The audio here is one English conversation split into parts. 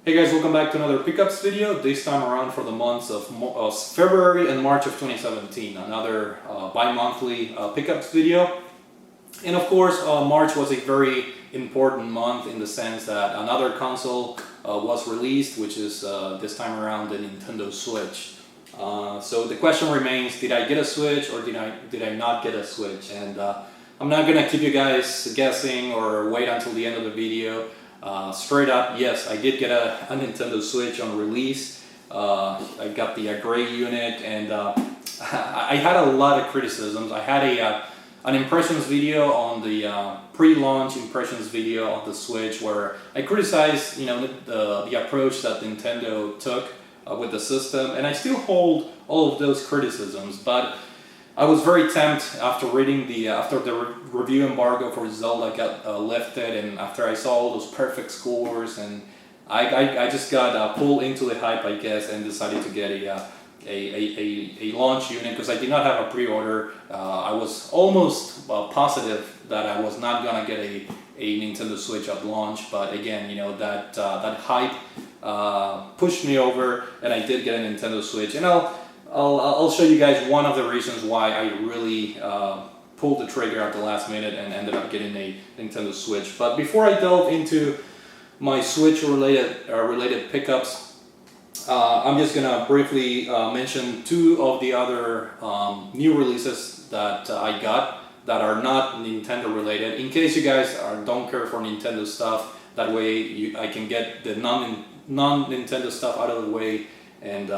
Hey guys, welcome back to another pickups video, this time around for the months of February and March of 2017. Another bi-monthly pickups video. And of course, March was a very important month in the sense that another console was released, which is this time around the Nintendo Switch. So the question remains, did I get a Switch or did I not get a Switch? And I'm not gonna keep you guys guessing or wait until the end of the video. Straight up, yes, I did get a Nintendo Switch on release. I got the gray unit, and I had a lot of criticisms. I had an impressions video on the pre-launch impressions video on the Switch where I criticized, the approach that Nintendo took with the system, and I still hold all of those criticisms. But I was very tempted after reading after the review embargo for Zelda got lifted, and after I saw all those perfect scores, and I just got pulled into the hype, I guess, and decided to get a launch unit because I did not have a pre-order. I was almost positive that I was not gonna get a Nintendo Switch at launch, but again, that hype pushed me over, and I did get a Nintendo Switch, and I'll show you guys one of the reasons why I really pulled the trigger at the last minute and ended up getting a Nintendo Switch. But before I delve into my Switch related pickups, I'm just gonna briefly mention two of the other new releases that I got that are not Nintendo related. In case you guys don't care for Nintendo stuff, that way I can get the non-Nintendo stuff out of the way, and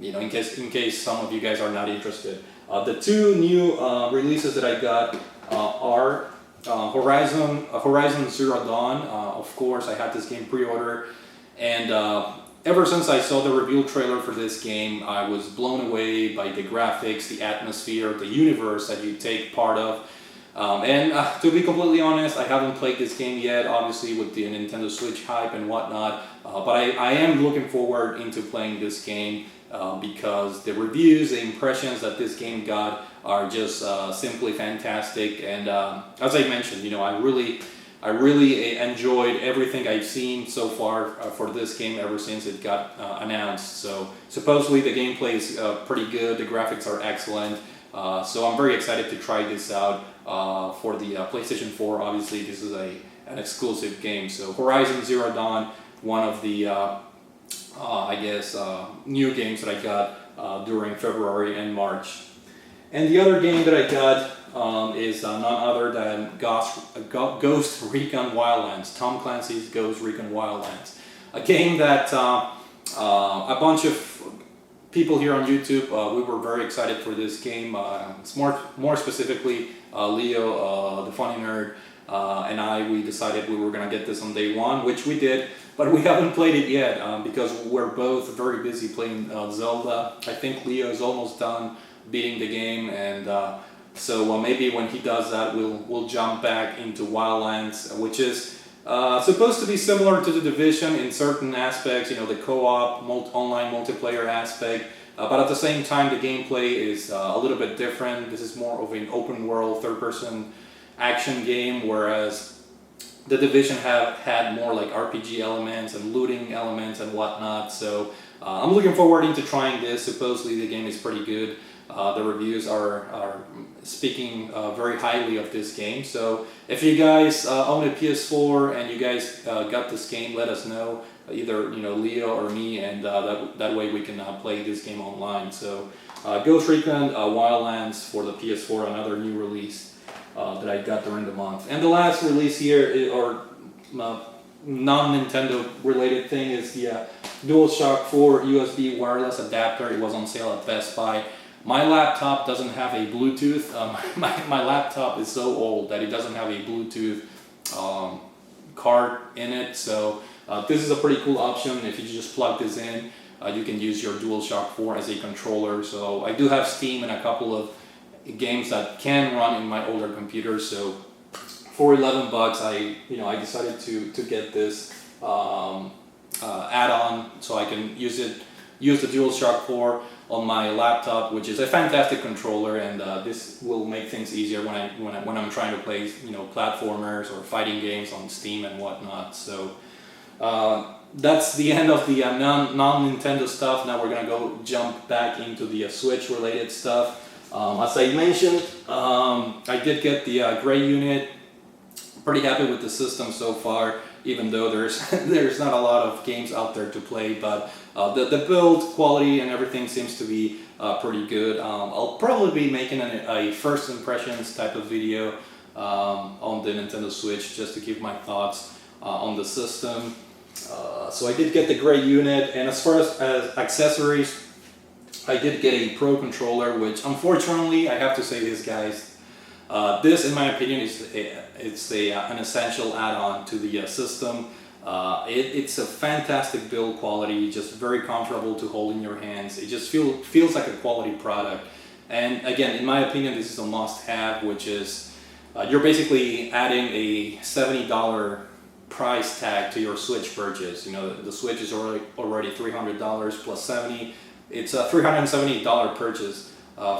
in case some of you guys are not interested. The two new releases that I got are Horizon Zero Dawn. Of course, I had this game pre-order, and ever since I saw the reveal trailer for this game, I was blown away by the graphics, the atmosphere, the universe that you take part of. To be completely honest, I haven't played this game yet, obviously with the Nintendo Switch hype and whatnot, but I am looking forward into playing this game because the reviews, the impressions that this game got are just simply fantastic. And as I mentioned, I really enjoyed everything I've seen so far for this game ever since it got announced. So supposedly the gameplay is pretty good, the graphics are excellent. So I'm very excited to try this out for the PlayStation 4. Obviously, this is an exclusive game. So Horizon Zero Dawn, one of the new games that I got during February and March. And the other game that I got is none other than Ghost Recon Wildlands, Tom Clancy's Ghost Recon Wildlands. A game that a bunch of people here on YouTube, we were very excited for this game. It's more specifically Leo, the funny nerd, and we decided we were going to get this on day one, which we did, but we haven't played it yet because we're both very busy playing Zelda. I think Leo is almost done beating the game, and so maybe when he does that, we'll jump back into Wildlands, which is supposed to be similar to The Division in certain aspects, the co-op, online multiplayer aspect, but at the same time the gameplay is a little bit different. This is more of an open world, third-person action game, whereas The Division had more like RPG elements and looting elements and whatnot. So I'm looking forward into trying this. Supposedly the game is pretty good. The reviews are speaking very highly of this game. So if you guys own a PS4 and you guys got this game, let us know, either Leo or me, and that way we can play this game online. So Ghost Recon Wildlands for the PS4, another new release that I got during the month. And the last release here, or non-Nintendo related thing, is the DualShock 4 USB wireless adapter. It was on sale at Best Buy. My laptop doesn't have a Bluetooth. My laptop is so old that it doesn't have a Bluetooth card in it. So this is a pretty cool option. If you just plug this in, you can use your DualShock 4 as a controller. So I do have Steam and a couple of games that can run in my older computer. So for $11, I decided to get this add-on so I can use the DualShock 4 on my laptop, which is a fantastic controller, and this will make things easier when I'm trying to play platformers or fighting games on Steam and whatnot. So that's the end of the non-Nintendo stuff. Now we're gonna go jump back into the Switch related stuff. As I mentioned, I did get the gray unit. Pretty happy with the system so far, even though there's not a lot of games out there to play, but the build quality and everything seems to be pretty good. I'll probably be making a first impressions type of video on the Nintendo Switch, just to give my thoughts on the system. So I did get the gray unit, and as far as accessories, I did get a Pro Controller, which unfortunately I have to say this, guys, this in my opinion it's an essential add-on to the system. It's a fantastic build quality, just very comfortable to hold in your hands. It just feels like a quality product. And again, in my opinion, this is a must-have, which is you're basically adding a $70 price tag to your Switch purchase. You know, the Switch is already $300 plus 70. It's a $370 purchase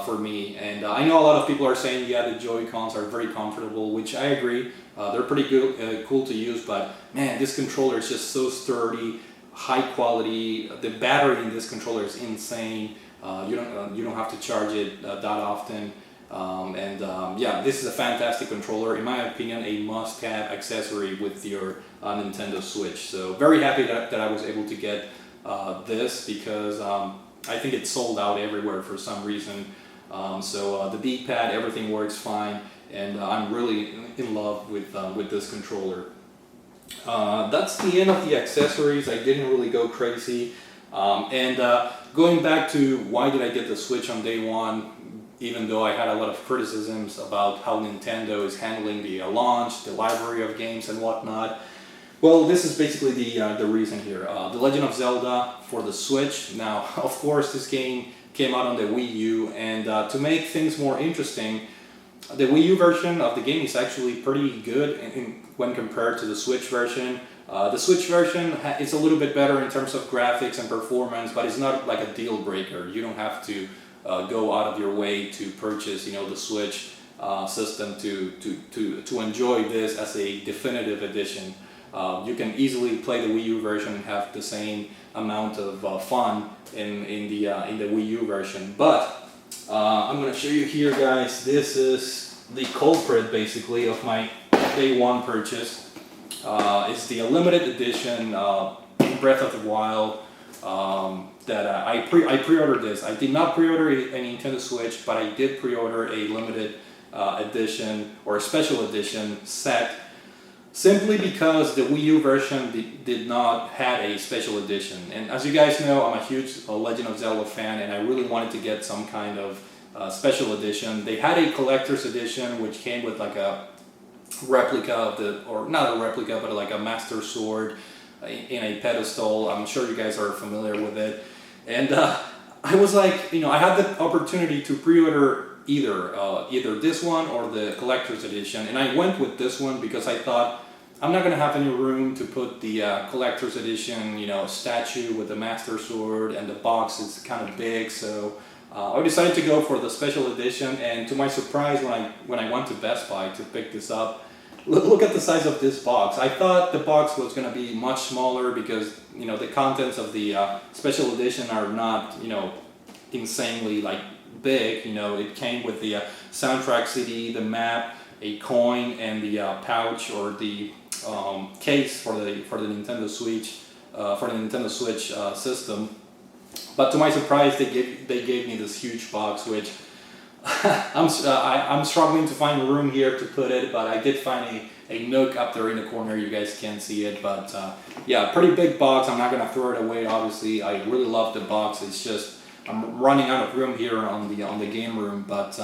for me, and I know a lot of people are saying, yeah, the Joy-Cons are very comfortable, which I agree. They're pretty good, cool to use, but man, this controller is just so sturdy, high quality. The battery in this controller is insane. You don't have to charge it that often. Yeah, this is a fantastic controller. In my opinion, a must-have accessory with your Nintendo Switch. So very happy that I was able to get this, because I think it's sold out everywhere for some reason. The D-pad, everything works fine, and I'm really in love with this controller. That's the end of the accessories. I didn't really go crazy. Going back to why did I get the Switch on day one, even though I had a lot of criticisms about how Nintendo is handling the launch, the library of games and whatnot. Well, this is basically the reason here. The Legend of Zelda for the Switch. Now, of course, this game came out on the Wii U, and to make things more interesting, the Wii U version of the game is actually pretty good when compared to the Switch version. The Switch version is a little bit better in terms of graphics and performance, but it's not like a deal breaker. You don't have to go out of your way to purchase, the Switch system to enjoy this as a definitive edition. You can easily play the Wii U version and have the same amount of fun in the Wii U version. But I'm going to show you here, guys. This is the culprit, basically, of my day one purchase. It's the limited edition Breath of the Wild that I pre-ordered this. I did not pre-order a Nintendo Switch, but I did pre-order a limited edition or a special edition set, simply because the Wii U version did not have a special edition. And as you guys know, I'm a huge Legend of Zelda fan, and I really wanted to get some kind of special edition. They had a collector's edition which came with like a replica of or not a replica, but like a Master Sword in a pedestal. I'm sure you guys are familiar with it. And I was like, I had the opportunity to pre-order either this one or the collector's edition, and I went with this one because I thought I'm not gonna have any room to put the collector's edition, statue with the Master Sword, and the box is kind of big, so I decided to go for the special edition. And to my surprise, when I went to Best Buy to pick this up, look at the size of this box. I thought the box was gonna be much smaller because the contents of the special edition are not insanely like big. It came with the soundtrack CD, the map, a coin, and the pouch or the case for the Nintendo Switch system. But to my surprise, they gave me this huge box, which I'm struggling to find room here to put it, but I did find a nook up there in the corner. You guys can't see it, but yeah, pretty big box. I'm not gonna throw it away, obviously. I really love the box. It's just I'm running out of room here on the game room, but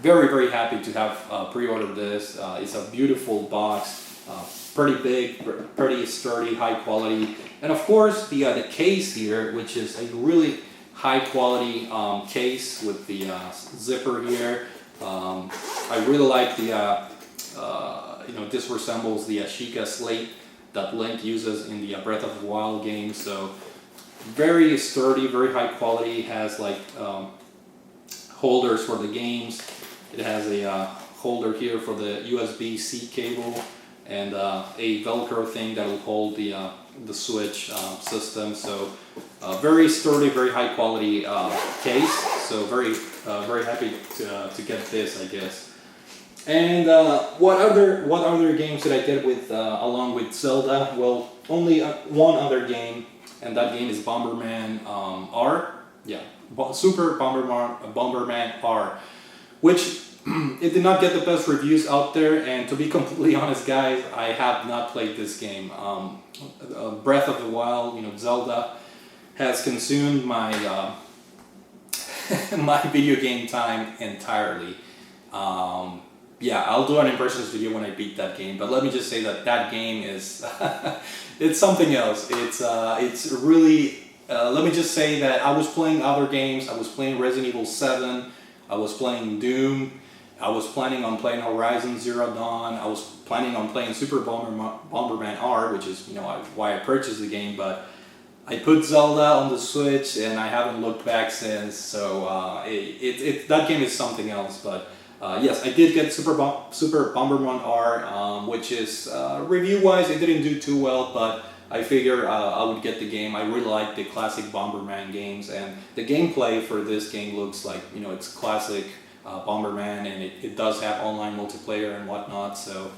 very, very happy to have pre-ordered this. It's a beautiful box, pretty big, pretty sturdy, high quality, and of course the case here, which is a really high quality case with the zipper here. I really like the this resembles the Sheikah slate that Link uses in the Breath of the Wild game. So very sturdy, very high quality. Has like holders for the games. It has a holder here for the USB-C cable, and a Velcro thing that will hold the the Switch system. So very sturdy, very high quality case. So very happy to get this, I guess. And what other games did I get with along with Zelda? Well, only one other game, and that game is Bomberman R. Yeah, Super Bomberman R, which it did not get the best reviews out there. And to be completely honest, guys, I have not played this game. Breath of the Wild, Zelda, has consumed my my video game time entirely. Yeah, I'll do an impressions video when I beat that game, but let me just say that game is it's something else. It's really let me just say that I was playing other games. I was playing Resident Evil 7, I was playing Doom, I was planning on playing Horizon Zero Dawn, I was planning on playing Super Bomberman R, which is why I purchased the game, but I put Zelda on the Switch and I haven't looked back since, so that game is something else. But yes, I did get Super Bomberman R, which is, review-wise, it didn't do too well, but I figure I would get the game. I really like the classic Bomberman games, and the gameplay for this game looks like, it's classic Bomberman, and it does have online multiplayer and whatnot, so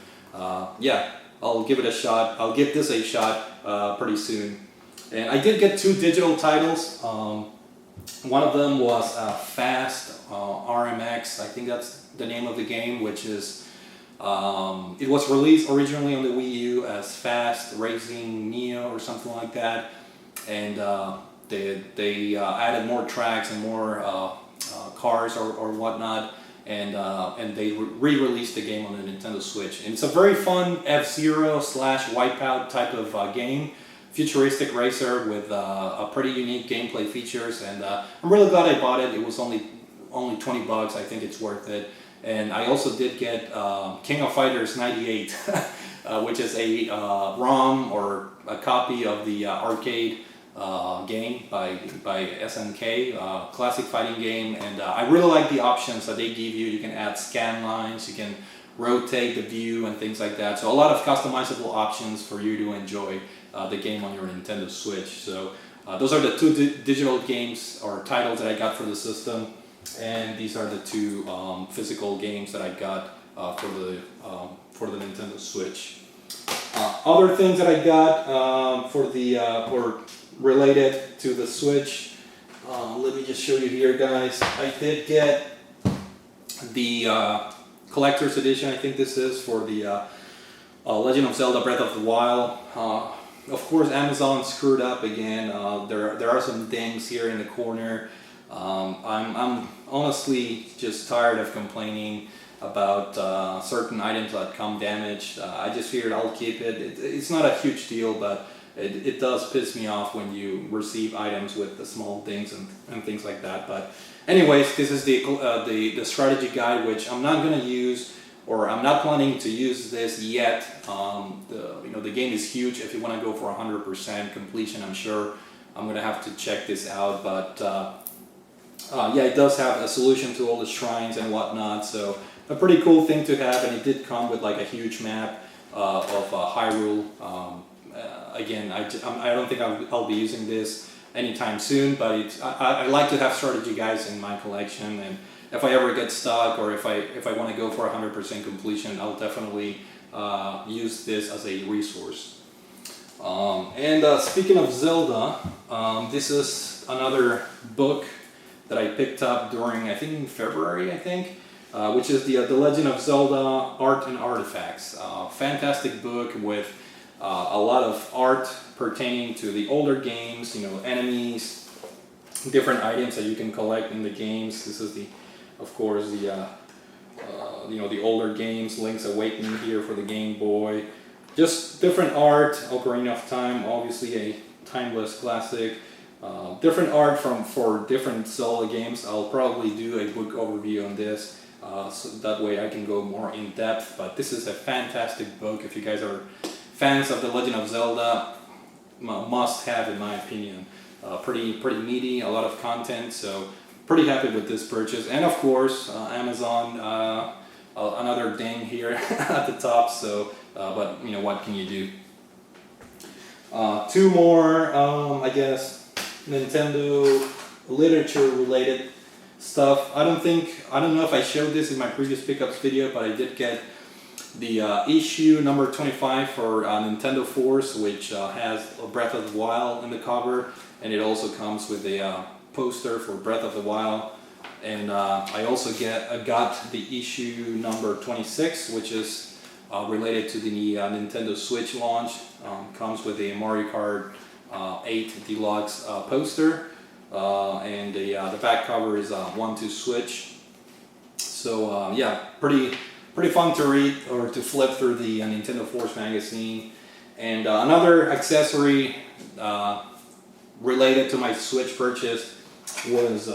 yeah, I'll give it a shot. I'll give this a shot pretty soon. And I did get 2 digital titles. One of them was Fast RMX, I think that's the name of the game, which is, it was released originally on the Wii U as Fast Racing Neo or something like that, and they added more tracks and more cars or whatnot, and they re-released the game on the Nintendo Switch. And it's a very fun F-Zero / Wipeout type of game. Futuristic racer with a pretty unique gameplay features, and I'm really glad I bought it. It was only $20. I think it's worth it. And I also did get King of Fighters 98, which is a ROM or a copy of the arcade game by SNK, classic fighting game. And I really like the options that they give you. You can add scan lines, you can rotate the view and things like that. So a lot of customizable options for you to enjoy the game on your Nintendo Switch. So those are the 2 digital games or titles that I got for the system, and these are the 2 physical games that I got for the Nintendo Switch. Other things that I got for the or related to the Switch. Let me just show you here, guys. I did get the collector's edition. I think this is for the Legend of Zelda Breath of the Wild. Of course, Amazon screwed up again. There are some dings here in the corner. I'm honestly just tired of complaining about certain items that come damaged. I just figured I'll keep it. It's not a huge deal, but it does piss me off when you receive items with the small dings and things like that. But anyways, this is the strategy guide, which I'm not gonna use, or I'm not planning to use this yet. The game is huge. If you want to go for 100% completion, I'm sure I'm gonna have to check this out. But yeah, it does have a solution to all the shrines and whatnot. So a pretty cool thing to have, and it did come with like a huge map of Hyrule. Again, I don't think I'll be using this anytime soon, but I like to have strategy guides in my collection, and if I ever get stuck, or if I want to go for 100% completion, I'll definitely use this as a resource. And speaking of Zelda, this is another book that I picked up during, I think, February, which is the Legend of Zelda Art and Artifacts. Fantastic book with a lot of art pertaining to the older games, enemies, different items that you can collect in the games. This is of course, the older games, Link's Awakening here for the Game Boy. Just different art. Ocarina of Time, obviously a timeless classic. Different art for different Zelda games. I'll probably do a book overview on this, so that way I can go more in depth. But this is a fantastic book. If you guys are fans of The Legend of Zelda, must have in my opinion. Pretty meaty, a lot of content, so pretty happy with this purchase. And of course, Amazon, another ding here at the top, so but what can you do? Two more, I guess, Nintendo literature related stuff. I don't know if I showed this in my previous pickups video, but I did get the issue number 25 for Nintendo Force, which has Breath of the Wild in the cover, and it also comes with a poster for Breath of the Wild. And I also got the issue number 26, which is related to the Nintendo Switch launch. Comes with a Mario Kart 8 Deluxe poster, and the back cover is 1-2 Switch. So yeah, pretty fun to read or to flip through the Nintendo Force magazine. And another accessory related to my Switch purchase was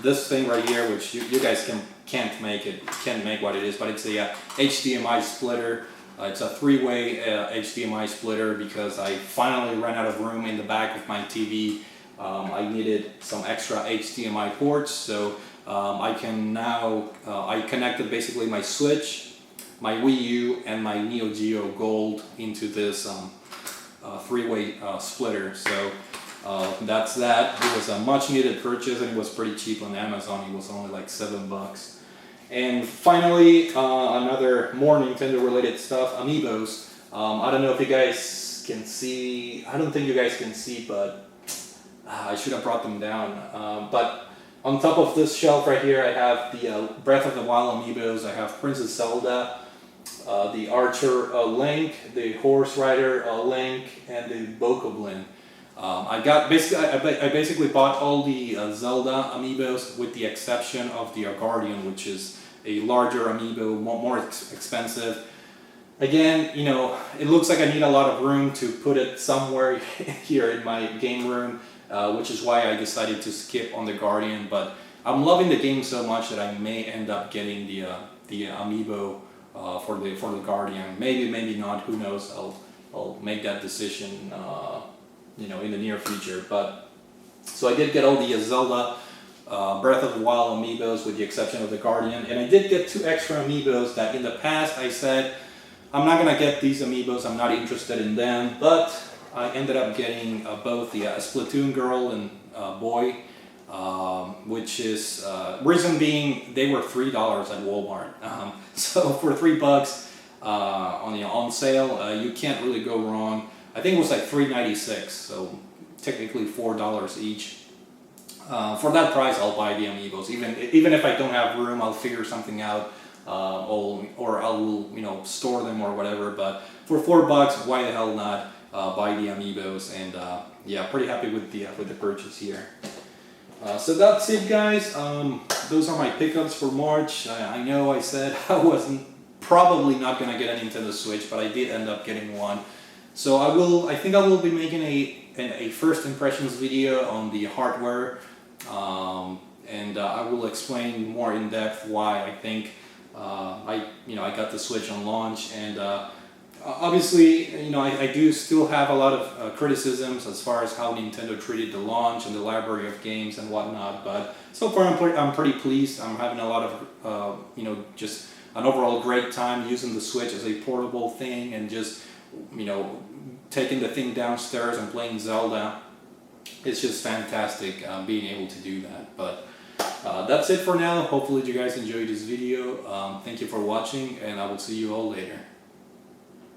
this thing right here, which you guys can't make what it is, but it's a HDMI splitter. It's a three-way HDMI splitter because I finally ran out of room in the back of my TV. I needed some extra HDMI ports, so I can now, I connected basically my Switch, my Wii U, and my Neo Geo Gold into this three-way splitter. So that's that. It was a much needed purchase, and it was pretty cheap on Amazon. It was only like $7. And finally, another more Nintendo related stuff, Amiibos. I don't know if you guys can see, I don't think you guys can see, but I should have brought them down. But on top of this shelf right here, I have the Breath of the Wild Amiibos. I have Princess Zelda, the Archer Link, the Horse Rider Link, and the Bokoblin. I basically bought all the Zelda Amiibos with the exception of the Guardian, which is a larger Amiibo, more expensive. Again, you know, it looks like I need a lot of room to put it somewhere here in my game room, which is why I decided to skip on the Guardian. But I'm loving the game so much that I may end up getting the Amiibo for the Guardian. Maybe not. Who knows? I'll make that decision, you know, in the near future. But so I did get all the Zelda Breath of the Wild Amiibos with the exception of the Guardian, and I did get 2 extra Amiibos that in the past I said I'm not gonna get these Amiibos, I'm not interested in them, but I ended up getting both the Splatoon girl and boy, which is reason being they were $3 at Walmart. So for $3 on sale, you can't really go wrong. I think it was like $3.96, so technically $4 each. For that price, I'll buy the Amiibos. Even if I don't have room, I'll figure something out, or I'll store them or whatever. But for $4, why the hell not buy the Amiibos? And yeah, pretty happy with the purchase here. So that's it, guys. Those are my pickups for March. I know I said I wasn't probably not gonna get a Nintendo Switch, but I did end up getting one. So I think I will be making a first impressions video on the hardware, and I will explain more in depth why I think I got the Switch on launch. And obviously, I do still have a lot of criticisms as far as how Nintendo treated the launch and the library of games and whatnot. But so far, I'm pretty pleased. I'm having a lot of just an overall great time using the Switch as a portable thing, and just taking the thing downstairs and playing Zelda. It's just fantastic being able to do that. But that's it for now. Hopefully you guys enjoyed this video. Thank you for watching, and I will see you all later.